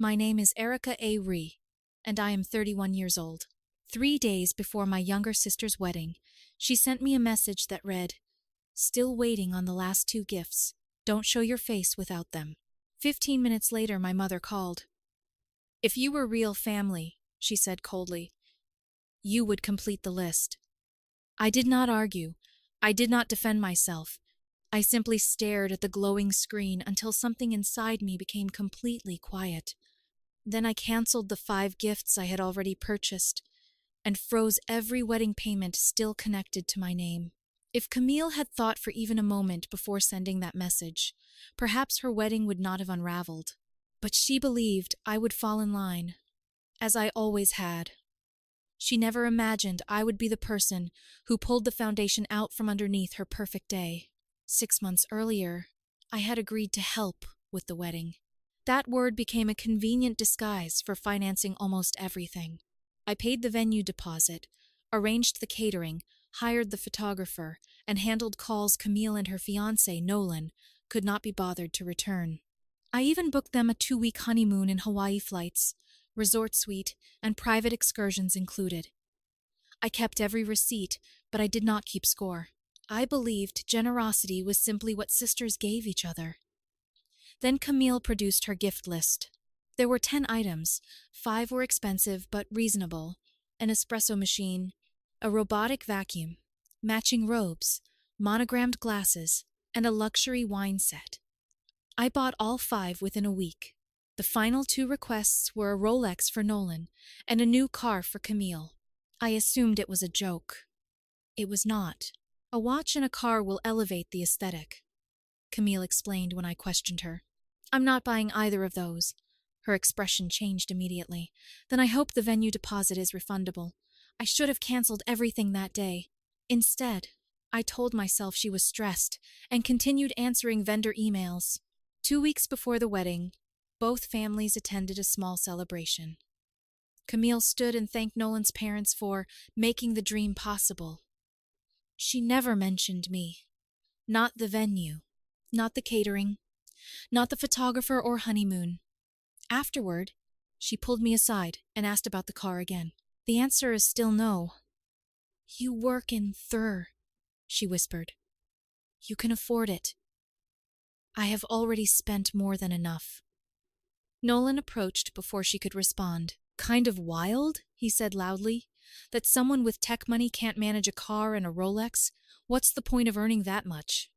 My name is Erica A. Ree, and I am 31 years old. 3 days before my younger sister's wedding, she sent me a message that read, "Still waiting on the last 2 gifts. Don't show your face without them." 15 minutes later, my mother called. "If you were real family," she said coldly, "you would complete the list." I did not argue. I did not defend myself. I simply stared at the glowing screen until something inside me became completely quiet. Then I canceled the 5 gifts I had already purchased and froze every wedding payment still connected to my name. If Camille had thought for even a moment before sending that message, perhaps her wedding would not have unraveled. But she believed I would fall in line, as I always had. She never imagined I would be the person who pulled the foundation out from underneath her perfect day. 6 months earlier, I had agreed to help with the wedding. That word became a convenient disguise for financing almost everything. I paid the venue deposit, arranged the catering, hired the photographer, and handled calls Camille and her fiancé, Nolan, could not be bothered to return. I even booked them a 2-week honeymoon in Hawaii flights, resort suite, and private excursions included. I kept every receipt, but I did not keep score. I believed generosity was simply what sisters gave each other. Then Camille produced her gift list. There were 10 items. 5 were expensive but reasonable: an espresso machine, a robotic vacuum, matching robes, monogrammed glasses, and a luxury wine set. I bought all 5 within a week. The final 2 requests were a Rolex for Nolan and a new car for Camille. I assumed it was a joke. It was not. A watch and a car will elevate the aesthetic, Camille explained when I questioned her. "I'm not buying either of those." Her expression changed immediately. "Then I hope the venue deposit is refundable. I should have canceled everything that day." Instead, I told myself she was stressed and continued answering vendor emails. 2 weeks before the wedding, both families attended a small celebration. Camille stood and thanked Nolan's parents for making the dream possible. She never mentioned me. Not the venue, not the catering, not the photographer or honeymoon. Afterward, she pulled me aside and asked about the car again. "The answer is still no." "You work in Thur," she whispered. "You can afford it." "I have already spent more than enough." Nolan approached before she could respond. "Kind of wild," he said loudly, "that someone with tech money can't manage a car and a Rolex. What's the point of earning that much?"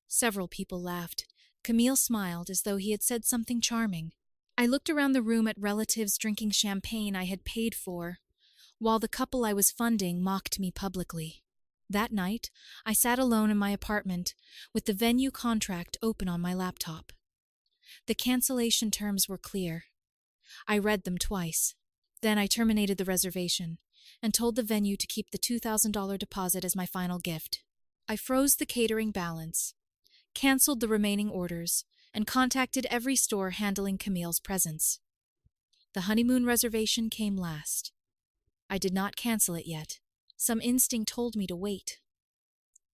Several people laughed. Camille smiled as though he had said something charming. I looked around the room at relatives drinking champagne I had paid for, while the couple I was funding mocked me publicly. That night, I sat alone in my apartment with the venue contract open on my laptop. The cancellation terms were clear. I read them twice. Then I terminated the reservation and told the venue to keep the $2,000 deposit as my final gift. I froze the catering balance, canceled the remaining orders, and contacted every store handling Camille's presents. The honeymoon reservation came last. I did not cancel it yet. Some instinct told me to wait.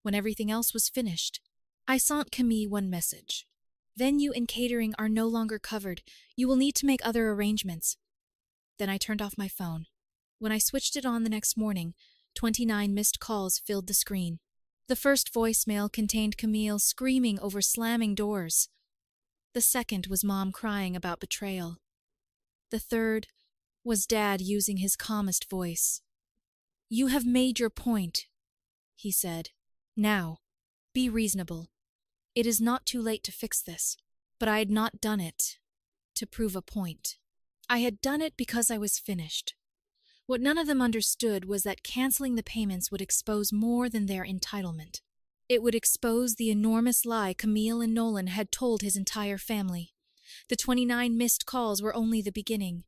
When everything else was finished, I sent Camille one message. "Venue and catering are no longer covered. You will need to make other arrangements." Then I turned off my phone. When I switched it on the next morning, 29 missed calls filled the screen. The first voicemail contained Camille screaming over slamming doors. The second was Mom crying about betrayal. The third was Dad using his calmest voice. "You have made your point," he said. "Now, be reasonable. It is not too late to fix this." But I had not done it to prove a point. I had done it because I was finished. What none of them understood was that canceling the payments would expose more than their entitlement. It would expose the enormous lie Camille and Nolan had told his entire family. The 29 missed calls were only the beginning.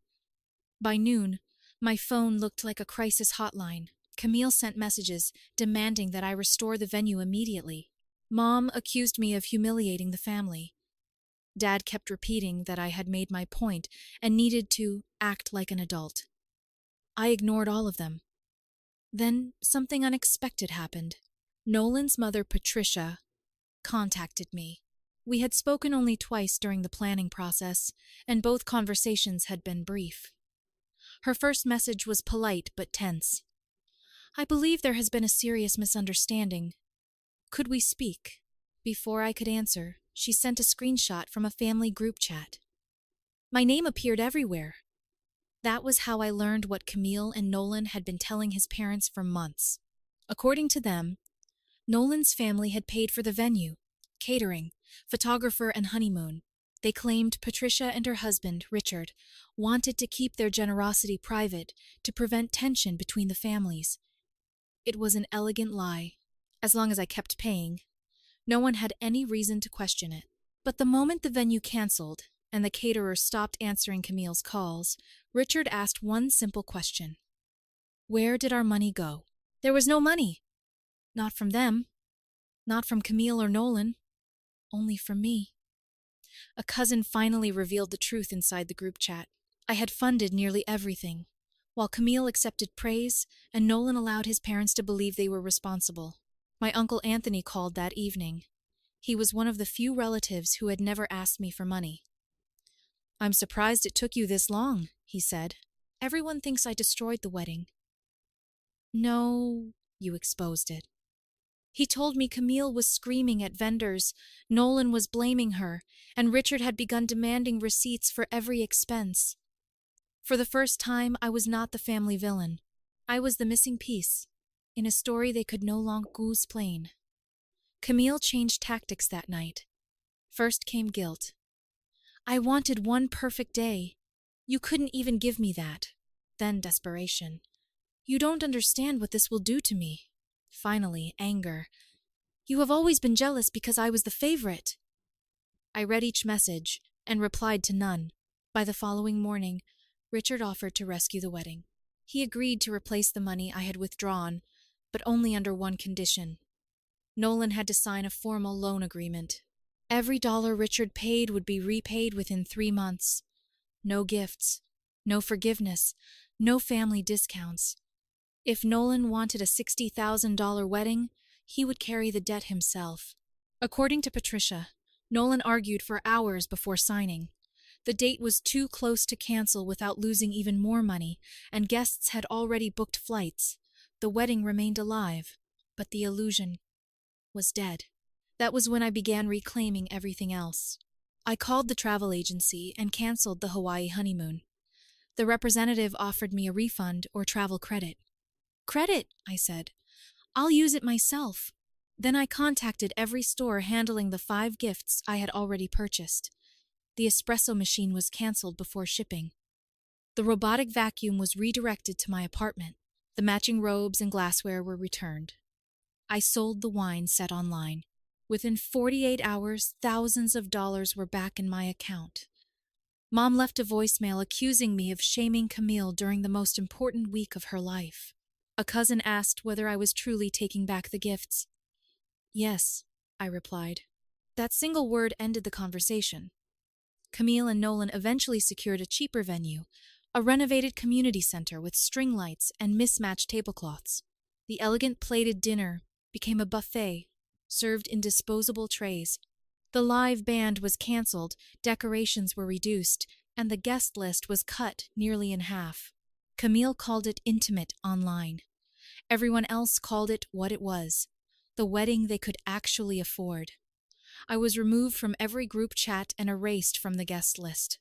By noon, my phone looked like a crisis hotline. Camille sent messages demanding that I restore the venue immediately. Mom accused me of humiliating the family. Dad kept repeating that I had made my point and needed to act like an adult. I ignored all of them. Then something unexpected happened. Nolan's mother, Patricia, contacted me. We had spoken only twice during the planning process, and both conversations had been brief. Her first message was polite but tense. "I believe there has been a serious misunderstanding. Could we speak?" Before I could answer, she sent a screenshot from a family group chat. My name appeared everywhere. That was how I learned what Camille and Nolan had been telling his parents for months. According to them, Nolan's family had paid for the venue, catering, photographer, and honeymoon. They claimed Patricia and her husband, Richard, wanted to keep their generosity private to prevent tension between the families. It was an elegant lie. As long as I kept paying, no one had any reason to question it. But the moment the venue canceled and the caterer stopped answering Camille's calls, Richard asked one simple question. Where did our money go? There was no money. Not from them. Not from Camille or Nolan. Only from me. A cousin finally revealed the truth inside the group chat. I had funded nearly everything, while Camille accepted praise and Nolan allowed his parents to believe they were responsible. My uncle Anthony called that evening. He was one of the few relatives who had never asked me for money. "I'm surprised it took you this long," he said. "Everyone thinks I destroyed the wedding." "No, you exposed it." He told me Camille was screaming at vendors, Nolan was blaming her, and Richard had begun demanding receipts for every expense. For the first time, I was not the family villain. I was the missing piece, in a story they could no longer explain. Camille changed tactics that night. First came guilt. "I wanted one perfect day. You couldn't even give me that." Then desperation. "You don't understand what this will do to me." Finally, anger. "You have always been jealous because I was the favorite." I read each message and replied to none. By the following morning, Richard offered to rescue the wedding. He agreed to replace the money I had withdrawn, but only under one condition. Nolan had to sign a formal loan agreement. Every dollar Richard paid would be repaid within 3 months. No gifts, no forgiveness, no family discounts. If Nolan wanted a $60,000 wedding, he would carry the debt himself. According to Patricia, Nolan argued for hours before signing. The date was too close to cancel without losing even more money, and guests had already booked flights. The wedding remained alive, but the illusion was dead. That was when I began reclaiming everything else. I called the travel agency and canceled the Hawaii honeymoon. The representative offered me a refund or travel credit. "Credit," I said. "I'll use it myself." Then I contacted every store handling the 5 gifts I had already purchased. The espresso machine was canceled before shipping. The robotic vacuum was redirected to my apartment. The matching robes and glassware were returned. I sold the wine set online. Within 48 hours, thousands of dollars were back in my account. Mom left a voicemail accusing me of shaming Camille during the most important week of her life. A cousin asked whether I was truly taking back the gifts. "Yes," I replied. That single word ended the conversation. Camille and Nolan eventually secured a cheaper venue, a renovated community center with string lights and mismatched tablecloths. The elegant plated dinner became a buffet, served in disposable trays. The live band was canceled, decorations were reduced, and the guest list was cut nearly in half. Camille called it intimate online. Everyone else called it what it was, the wedding they could actually afford. I was removed from every group chat and erased from the guest list.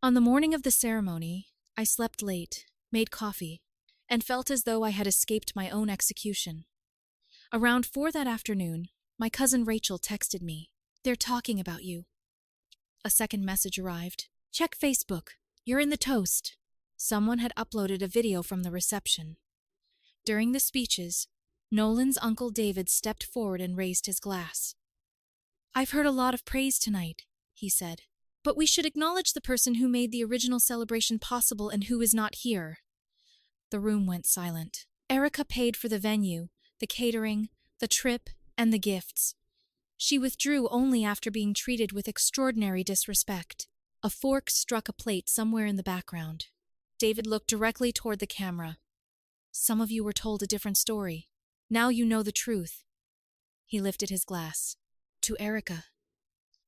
On the morning of the ceremony, I slept late, made coffee, and felt as though I had escaped my own execution. Around 4 that afternoon, my cousin Rachel texted me. "They're talking about you." A second message arrived. "Check Facebook. You're in the toast." Someone had uploaded a video from the reception. During the speeches, Nolan's uncle David stepped forward and raised his glass. "I've heard a lot of praise tonight," he said, "but we should acknowledge the person who made the original celebration possible and who is not here." The room went silent. Erica paid for the venue, the catering, the trip, and the gifts. She withdrew only after being treated with extraordinary disrespect. A fork struck a plate somewhere in the background. David looked directly toward the camera. "Some of you were told a different story. Now you know the truth." He lifted his glass. "To Erica."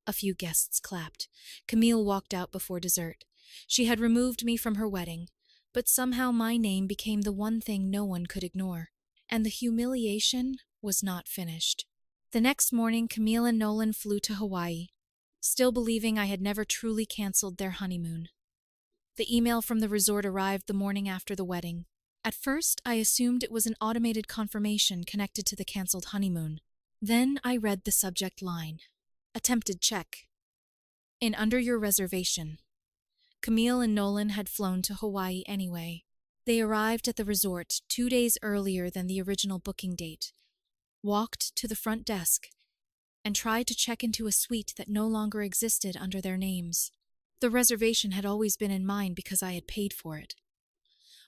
A few guests clapped. Camille walked out before dessert. She had removed me from her wedding, but somehow my name became the one thing no one could ignore. And the humiliation was not finished. The next morning, Camille and Nolan flew to Hawaii, still believing I had never truly canceled their honeymoon. The email from the resort arrived the morning after the wedding. At first, I assumed it was an automated confirmation connected to the canceled honeymoon. Then I read the subject line. Attempted check. In under your reservation. Camille and Nolan had flown to Hawaii anyway. They arrived at the resort 2 days earlier than the original booking date, walked to the front desk, and tried to check into a suite that no longer existed under their names. The reservation had always been in mine because I had paid for it.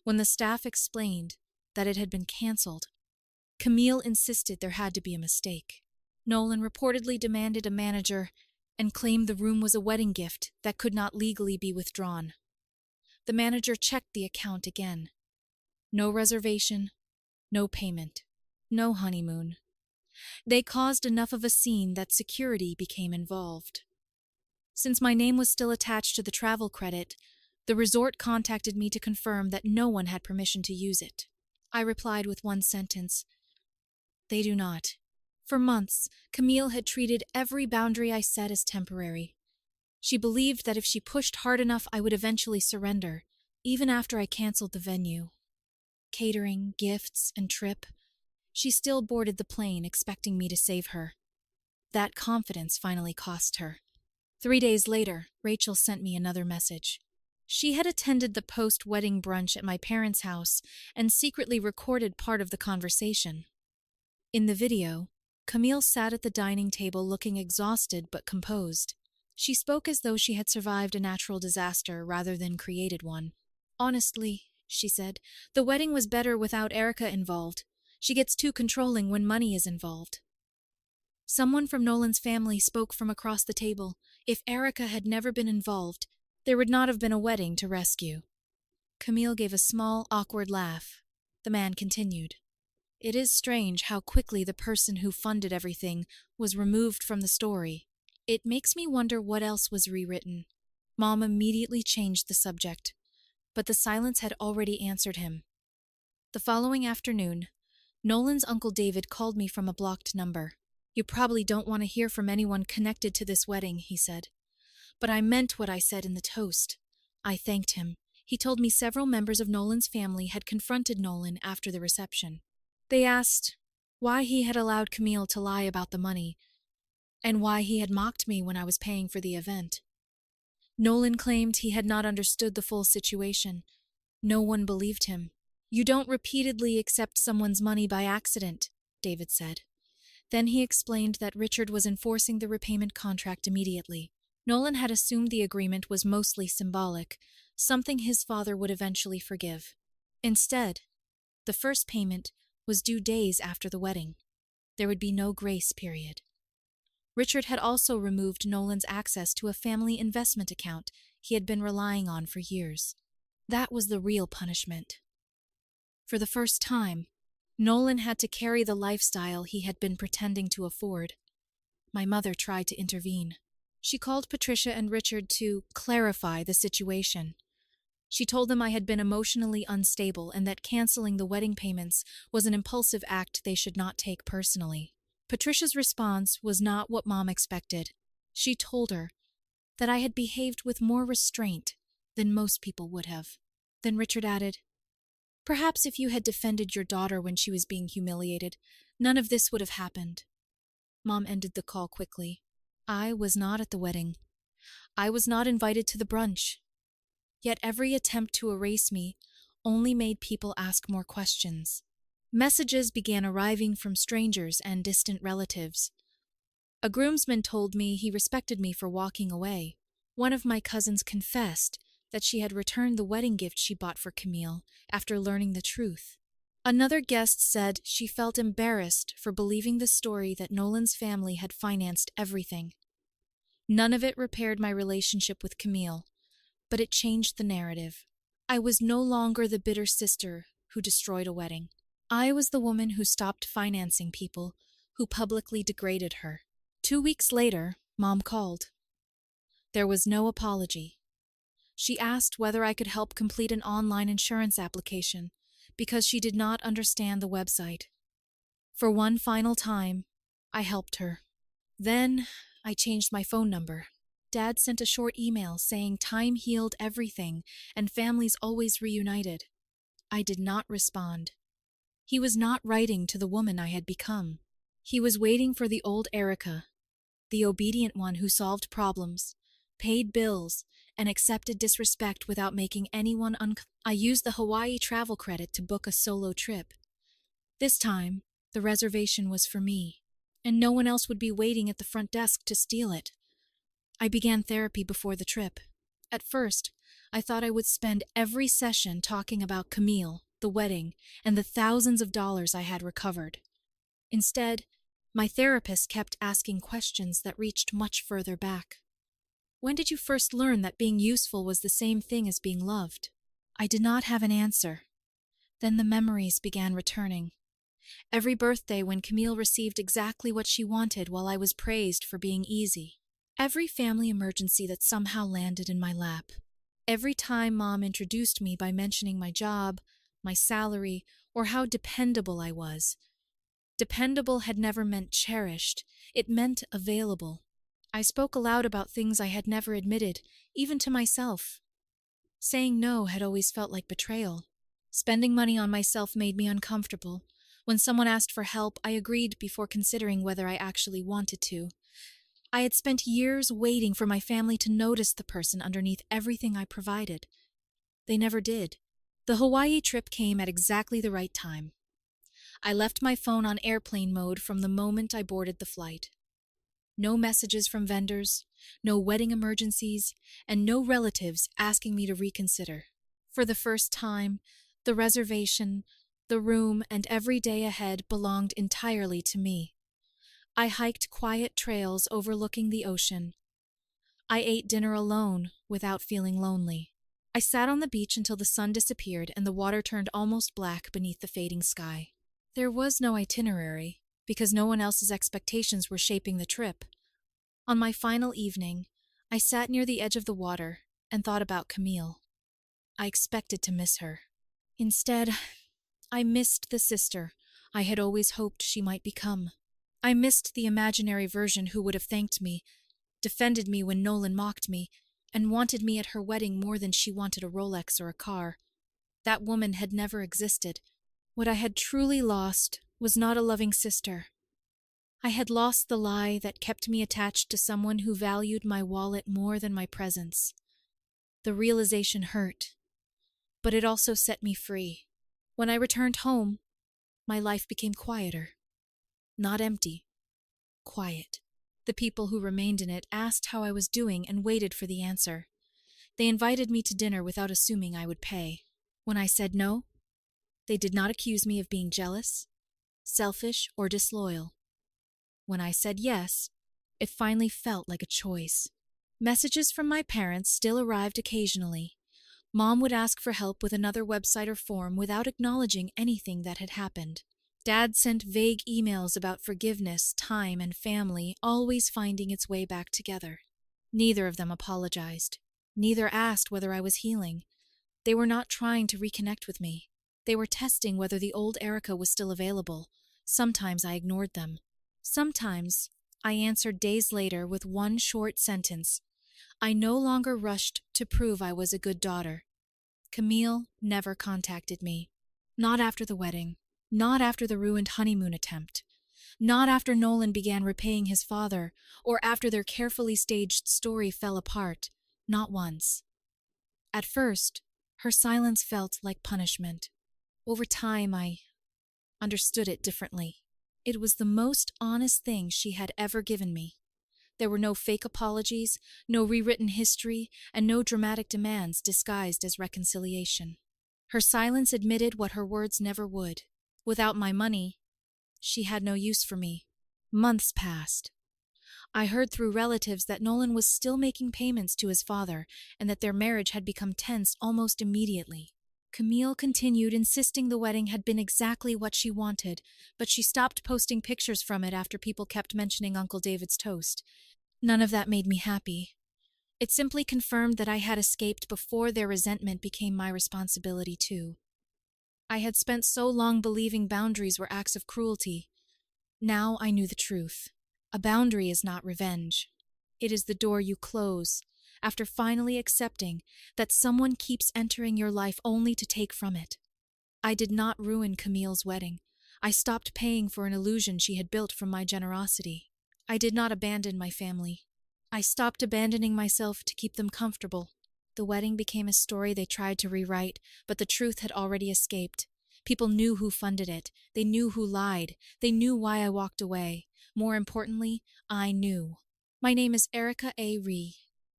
When the staff explained that it had been canceled, Camille insisted there had to be a mistake. Nolan reportedly demanded a manager and claimed the room was a wedding gift that could not legally be withdrawn. The manager checked the account again. No reservation, no payment, no honeymoon. They caused enough of a scene that security became involved. Since my name was still attached to the travel credit, the resort contacted me to confirm that no one had permission to use it. I replied with one sentence, "They do not." For months, Camille had treated every boundary I set as temporary. She believed that if she pushed hard enough, I would eventually surrender, even after I canceled the venue. Catering, gifts, and trip, she still boarded the plane expecting me to save her. That confidence finally cost her. 3 days later, Rachel sent me another message. She had attended the post-wedding brunch at my parents' house and secretly recorded part of the conversation. In the video, Camille sat at the dining table looking exhausted but composed. She spoke as though she had survived a natural disaster rather than created one. "Honestly," she said, "the wedding was better without Erica involved. She gets too controlling when money is involved." Someone from Nolan's family spoke from across the table. If Erica had never been involved, there would not have been a wedding to rescue. Camille gave a small, awkward laugh. The man continued. "It is strange how quickly the person who funded everything was removed from the story. It makes me wonder what else was rewritten." Mom immediately changed the subject, but the silence had already answered him. The following afternoon, Nolan's Uncle David called me from a blocked number. "You probably don't want to hear from anyone connected to this wedding," he said. "But I meant what I said in the toast." I thanked him. He told me several members of Nolan's family had confronted Nolan after the reception. They asked why he had allowed Camille to lie about the money, and why he had mocked me when I was paying for the event. Nolan claimed he had not understood the full situation. No one believed him. "You don't repeatedly accept someone's money by accident," David said. Then he explained that Richard was enforcing the repayment contract immediately. Nolan had assumed the agreement was mostly symbolic, something his father would eventually forgive. Instead, the first payment was due days after the wedding. There would be no grace period. Richard had also removed Nolan's access to a family investment account he had been relying on for years. That was the real punishment. For the first time, Nolan had to carry the lifestyle he had been pretending to afford. My mother tried to intervene. She called Patricia and Richard to clarify the situation. She told them I had been emotionally unstable and that canceling the wedding payments was an impulsive act they should not take personally. Patricia's response was not what Mom expected. She told her that I had behaved with more restraint than most people would have. Then Richard added, "Perhaps if you had defended your daughter when she was being humiliated, none of this would have happened." Mom ended the call quickly. I was not at the wedding. I was not invited to the brunch. Yet every attempt to erase me only made people ask more questions. Messages began arriving from strangers and distant relatives. A groomsman told me he respected me for walking away. One of my cousins confessed that she had returned the wedding gift she bought for Camille after learning the truth. Another guest said she felt embarrassed for believing the story that Nolan's family had financed everything. None of it repaired my relationship with Camille, but it changed the narrative. I was no longer the bitter sister who destroyed a wedding. I was the woman who stopped financing people who publicly degraded her. 2 weeks later, Mom called. There was no apology. She asked whether I could help complete an online insurance application because she did not understand the website. For one final time, I helped her. Then, I changed my phone number. Dad sent a short email saying time healed everything and families always reunited. I did not respond. He was not writing to the woman I had become. He was waiting for the old Erica, the obedient one who solved problems, paid bills, and accepted disrespect without making anyone I used the Hawaii travel credit to book a solo trip. This time, the reservation was for me, and no one else would be waiting at the front desk to steal it. I began therapy before the trip. At first, I thought I would spend every session talking about Camille, the wedding, and the thousands of dollars I had recovered. Instead, my therapist kept asking questions that reached much further back. When did you first learn that being useful was the same thing as being loved? I did not have an answer. Then the memories began returning. Every birthday when Camille received exactly what she wanted while I was praised for being easy. Every family emergency that somehow landed in my lap. Every time Mom introduced me by mentioning my job, my salary, or how dependable I was. Dependable had never meant cherished, it meant available. I spoke aloud about things I had never admitted, even to myself. Saying no had always felt like betrayal. Spending money on myself made me uncomfortable. When someone asked for help, I agreed before considering whether I actually wanted to. I had spent years waiting for my family to notice the person underneath everything I provided. They never did. The Hawaii trip came at exactly the right time. I left my phone on airplane mode from the moment I boarded the flight. No messages from vendors, no wedding emergencies, and no relatives asking me to reconsider. For the first time, the reservation, the room, and every day ahead belonged entirely to me. I hiked quiet trails overlooking the ocean. I ate dinner alone without feeling lonely. I sat on the beach until the sun disappeared and the water turned almost black beneath the fading sky. There was no itinerary, because no one else's expectations were shaping the trip. On my final evening, I sat near the edge of the water and thought about Camille. I expected to miss her. Instead, I missed the sister I had always hoped she might become. I missed the imaginary version who would have thanked me, defended me when Nolan mocked me, and wanted me at her wedding more than she wanted a Rolex or a car. That woman had never existed. What I had truly lost was not a loving sister. I had lost the lie that kept me attached to someone who valued my wallet more than my presence. The realization hurt, but it also set me free. When I returned home, my life became quieter. Not empty, quiet. The people who remained in it asked how I was doing and waited for the answer. They invited me to dinner without assuming I would pay. When I said no, they did not accuse me of being jealous, selfish, or disloyal. When I said yes, it finally felt like a choice. Messages from my parents still arrived occasionally. Mom would ask for help with another website or form without acknowledging anything that had happened. Dad sent vague emails about forgiveness, time, and family, always finding its way back together. Neither of them apologized. Neither asked whether I was healing. They were not trying to reconnect with me. They were testing whether the old Erica was still available. Sometimes I ignored them. Sometimes I answered days later with one short sentence. I no longer rushed to prove I was a good daughter. Camille never contacted me. Not after the wedding. Not after the ruined honeymoon attempt. Not after Nolan began repaying his father, or after their carefully staged story fell apart. Not once. At first, her silence felt like punishment. Over time, I understood it differently. It was the most honest thing she had ever given me. There were no fake apologies, no rewritten history, and no dramatic demands disguised as reconciliation. Her silence admitted what her words never would. Without my money, she had no use for me. Months passed. I heard through relatives that Nolan was still making payments to his father and that their marriage had become tense almost immediately. Camille continued insisting the wedding had been exactly what she wanted, but she stopped posting pictures from it after people kept mentioning Uncle David's toast. None of that made me happy. It simply confirmed that I had escaped before their resentment became my responsibility too. I had spent so long believing boundaries were acts of cruelty. Now I knew the truth. A boundary is not revenge. It is the door you close, after finally accepting that someone keeps entering your life only to take from it. I did not ruin Camille's wedding. I stopped paying for an illusion she had built from my generosity. I did not abandon my family. I stopped abandoning myself to keep them comfortable. The wedding became a story they tried to rewrite, but the truth had already escaped. People knew who funded it. They knew who lied. They knew why I walked away. More importantly, I knew. My name is Erica A. Ree.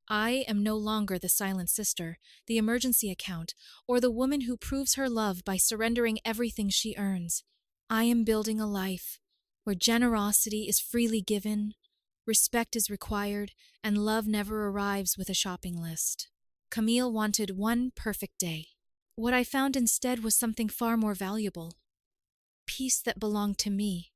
I am no longer the silent sister, the emergency account, or the woman who proves her love by surrendering everything she earns. I am building a life where generosity is freely given, respect is required, and love never arrives with a shopping list. Camille wanted one perfect day. What I found instead was something far more valuable. Peace that belonged to me.